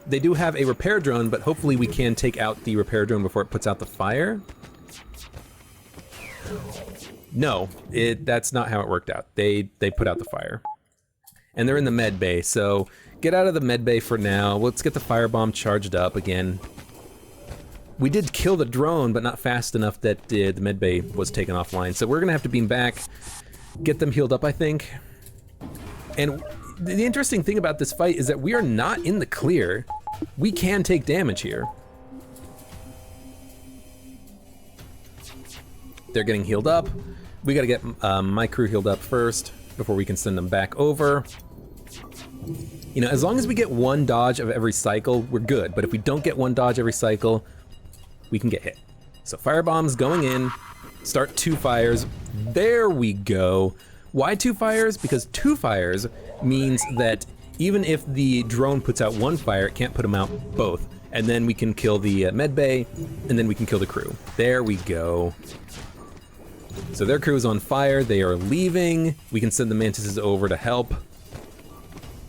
They do have a repair drone, but hopefully we can take out the repair drone before it puts out the fire. No, that's not how it worked out. They put out the fire. And they're in the med bay, so get out of the med bay for now. Let's get the firebomb charged up again. We did kill the drone, but not fast enough that the med bay was taken offline. So we're gonna have to beam back, get them healed up, I think. And the interesting thing about this fight is that we are not in the clear. We can take damage here. They're getting healed up. We gotta get my crew healed up first before we can send them back over. You know, as long as we get 1 dodge of every cycle, we're good. But if we don't get 1 dodge every cycle, we can get hit. So firebombs going in, start 2 fires. There we go. Why 2 fires? Because 2 fires means that even if the drone puts out 1 fire, it can't put them out both. And then we can kill the med bay, and then we can kill the crew. There we go. So their crew is on fire, they are leaving. We can send the mantises over to help.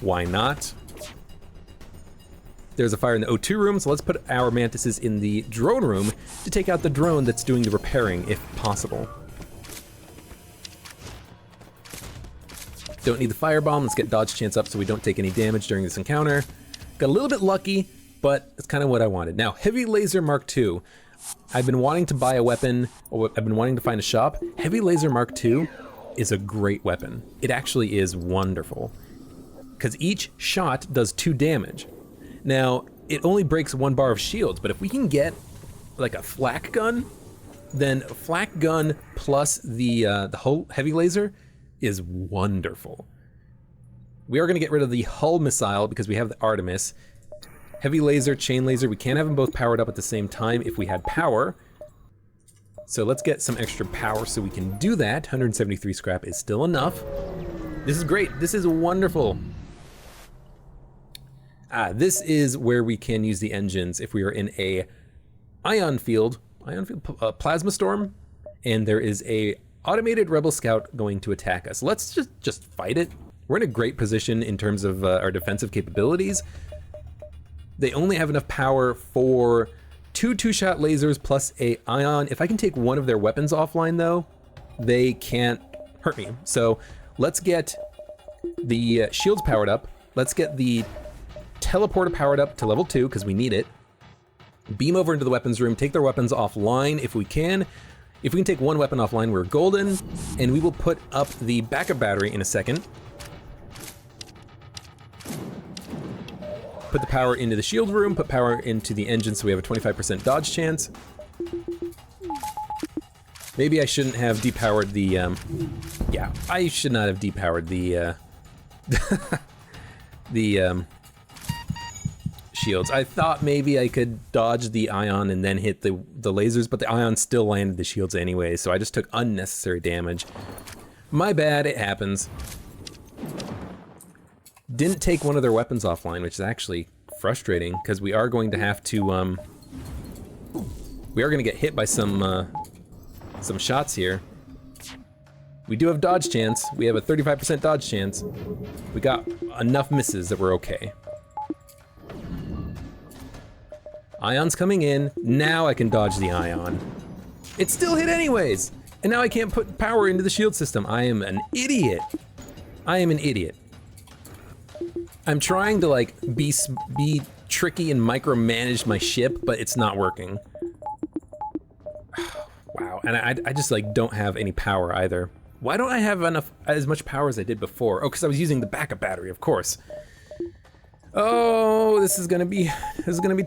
Why not? There's a fire in the O2 room, so let's put our mantises in the drone room to take out the drone that's doing the repairing, if possible. Don't need the firebomb, let's get dodge chance up so we don't take any damage during this encounter. Got a little bit lucky, but it's kind of what I wanted. Now, Heavy Laser Mark II. I've been wanting to buy a weapon, or I've been wanting to find a shop. Heavy Laser Mark II is a great weapon. It actually is wonderful, because each shot does 2 damage. Now, it only breaks 1 bar of shields, but if we can get like a flak gun, then flak gun plus the whole heavy laser is wonderful. We are gonna get rid of the hull missile because we have the Artemis. Heavy laser, chain laser, we can't have them both powered up at the same time if we had power. So let's get some extra power so we can do that. 173 scrap is still enough. This is great, this is wonderful. This is where we can use the engines if we are in a ion field plasma storm, and there is a automated rebel scout going to attack us. Let's just fight it. We're in a great position in terms of our defensive capabilities. They only have enough power for 2 two-shot lasers plus a ion. If I can take 1 of their weapons offline though, they can't hurt me. So let's get the shields powered up. Let's get the teleporter powered up to level 2 because we need it. Beam over into the weapons room, take their weapons offline if we can. If we can take 1 weapon offline, we're golden, and we will put up the backup battery in a second. Put the power into the shield room, put power into the engine so we have a 25% dodge chance. Maybe I shouldn't have depowered the, yeah, I should not have depowered the, shields. I thought maybe I could dodge the ion and then hit the lasers, but the ion still landed the shields anyway, so I just took unnecessary damage. My bad, it happens. Didn't take 1 of their weapons offline, which is actually frustrating, because we are going to have to, we are going to get hit by some shots here. We do have dodge chance. We have a 35% dodge chance. We got enough misses that we're okay. Ion's coming in. Now I can dodge the ion. It still hit anyways. And now I can't put power into the shield system. I am an idiot. I am an idiot. I'm trying to like be tricky and micromanage my ship, but it's not working. Wow, and I just like don't have any power either. Why don't I have as much power as I did before? Oh, because I was using the backup battery, of course. Oh, this is gonna be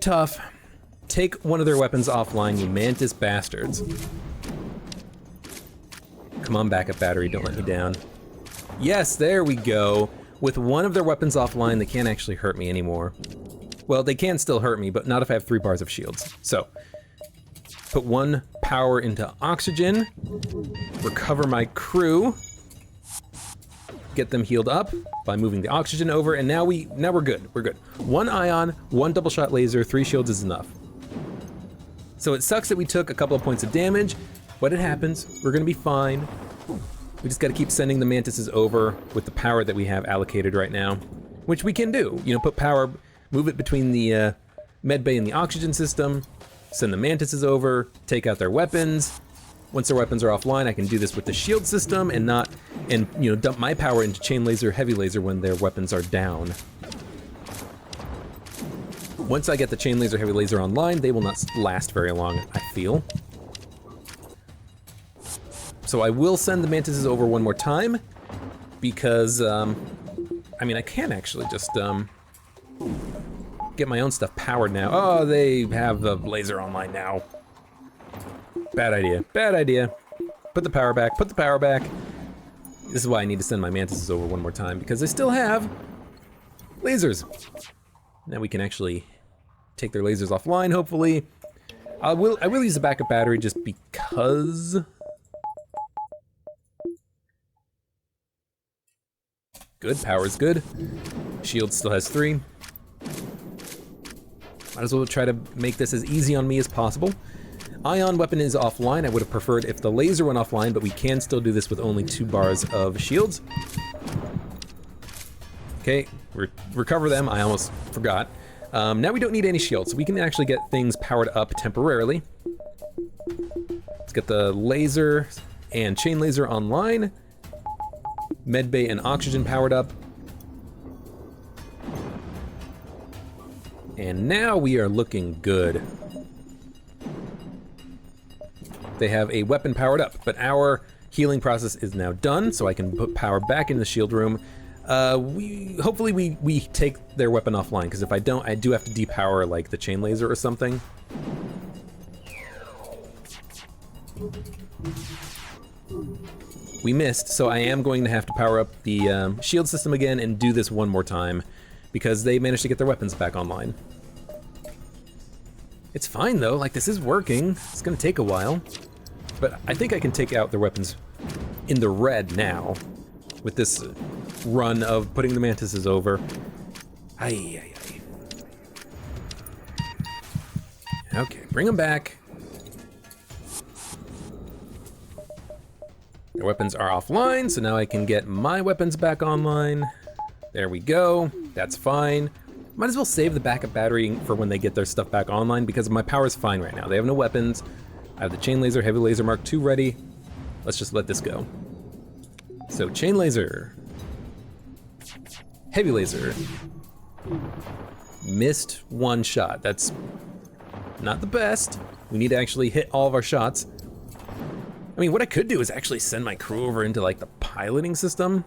tough. Take one of their weapons offline, you mantis bastards. Come on, backup battery, don't let me down. Yes, there we go. With one of their weapons offline, they can't actually hurt me anymore. Well, they can still hurt me, but not if I have 3 bars of shields. So, put 1 power into oxygen, recover my crew, get them healed up by moving the oxygen over, and now we're good, we're good. 1 ion, 1 double shot laser, 3 shields is enough. So it sucks that we took a couple of points of damage, but it happens, we're gonna be fine. We just gotta keep sending the mantises over with the power that we have allocated right now, which we can do. You know, put power, move it between the med bay and the oxygen system, send the mantises over, take out their weapons. Once their weapons are offline, I can do this with the shield system and you know, dump my power into chain laser, heavy laser when their weapons are down. Once I get the chain laser, heavy laser online, they will not last very long, I feel. So I will send the mantises over one more time because, I mean, I can actually just get my own stuff powered now. Oh, they have the laser online now. Bad idea, bad idea. Put the power back, put the power back. This is why I need to send my mantises over one more time because they still have lasers. Now we can actually take their lasers offline, hopefully. I will use the backup battery just because. Good, power's good. Shield still has 3. Might as well try to make this as easy on me as possible. Ion weapon is offline. I would have preferred if the laser went offline, but we can still do this with only 2 bars of shields. Okay, recover them. I almost forgot. Now we don't need any shields, so we can actually get things powered up temporarily. Let's get the laser and chain laser online. Medbay and oxygen powered up. And now we are looking good. They have a weapon powered up, but our healing process is now done, so I can put power back in the shield room. Hopefully we take their weapon offline, because if I don't, I do have to depower like the chain laser or something. We missed, so I am going to have to power up the shield system again and do this one more time, because they managed to get their weapons back online. It's fine though, like this is working. It's gonna take a while, but I think I can take out their weapons in the red now with this run of putting the mantises over. Ay. Okay, bring them back. Their weapons are offline, so now I can get my weapons back online. There we go, that's fine. Might as well save the backup battery for when they get their stuff back online because my power is fine right now. They have no weapons. I have the chain laser, heavy laser Mark II ready. Let's just let this go. So chain laser, heavy laser, missed one shot. That's not the best. We need to actually hit all of our shots. I mean, what I could do is actually send my crew over into like the piloting system.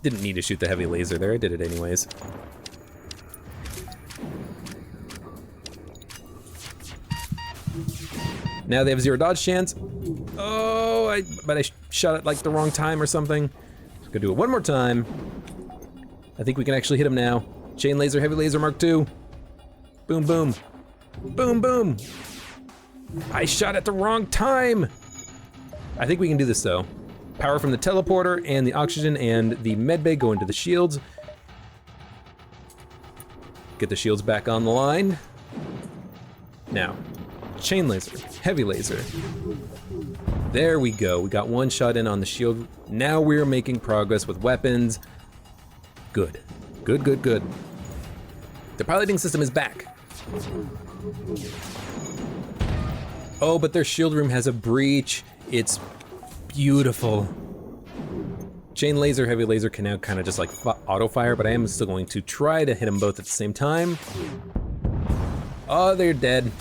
Didn't need to shoot the heavy laser there, I did it anyways. Now they have 0 dodge chance. Oh, but I shot it like the wrong time or something. Just gonna do it one more time. I think we can actually hit him now. Chain laser, heavy laser Mark II. Boom, boom. Boom, boom. I shot at the wrong time. I think we can do this though. Power from the teleporter and the oxygen and the medbay go into the shields. Get the shields back on the line. Now, chain laser, heavy laser. There we go. We got one shot in on the shield. Now we're making progress with weapons. Good. Good, good, good. The piloting system is back. Oh, but their shield room has a breach. It's beautiful. Chain laser, heavy laser can now kind of just like auto fire, but I am still going to try to hit them both at the same time. Oh, they're dead.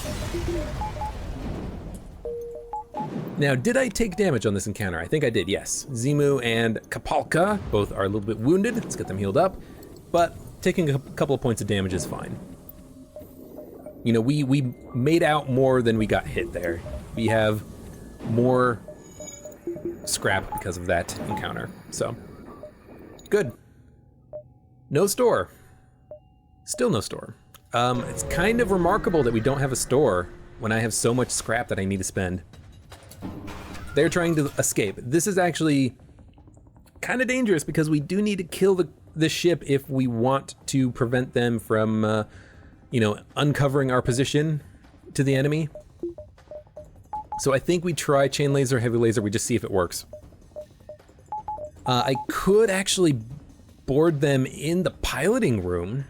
Now, did I take damage on this encounter? I think I did, yes. Zimu and Kapalka both are a little bit wounded. Let's get them healed up. But taking a couple of points of damage is fine. You know, we made out more than we got hit there. We have more scrap because of that encounter, so good. No store. Still no store. It's kind of remarkable that we don't have a store when I have so much scrap that I need to spend. They're trying to escape. This is actually kind of dangerous because we do need to kill the ship if we want to prevent them from, you know, uncovering our position to the enemy. So I think we try chain laser, heavy laser, we just see if it works. I could actually board them in the piloting room.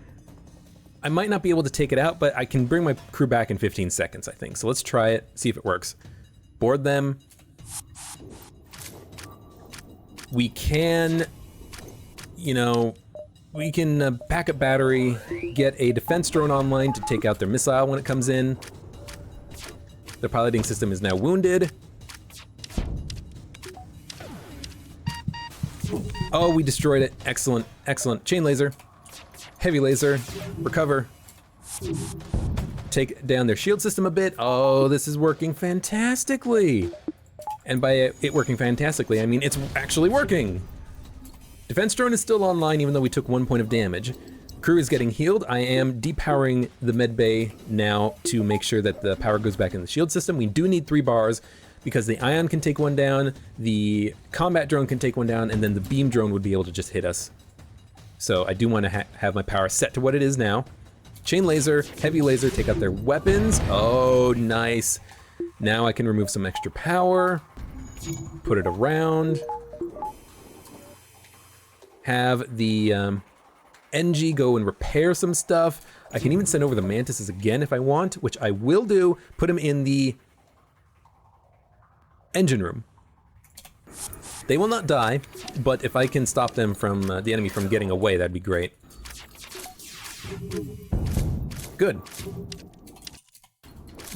I might not be able to take it out, but I can bring my crew back in 15 seconds, I think. So let's try it, see if it works. Board them. We can, you know, we can pack up battery, get a defense drone online to take out their missile when it comes in. The piloting system is now wounded. Oh, we destroyed it. Excellent, excellent. Chain laser, heavy laser, recover. Take down their shield system a bit. Oh, this is working fantastically. And by it working fantastically, I mean it's actually working. Defense drone is still online even though we took 1 point of damage. Crew is getting healed. I am depowering the med bay now to make sure that the power goes back in the shield system. We do need 3 bars because the ion can take one down, the combat drone can take one down, and then the beam drone would be able to just hit us. So I do want to have my power set to what it is now. Chain laser, heavy laser, take out their weapons. Oh, nice. Now I can remove some extra power, put it around. Have the NG go and repair some stuff. I can even send over the mantises again if I want, which I will do. Put them in the engine room. They will not die, but if I can stop them from the enemy from getting away, that'd be great. Good.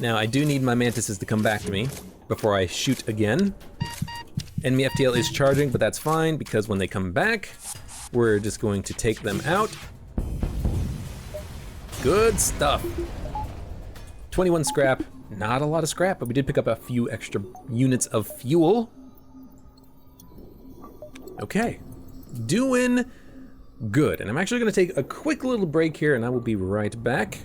Now I do need my mantises to come back to me before I shoot again. Enemy FTL is charging, but that's fine because when they come back, we're just going to take them out. Good stuff. 21 scrap, not a lot of scrap, but we did pick up a few extra units of fuel. Okay, doing good. And I'm actually gonna take a quick little break here and I will be right back.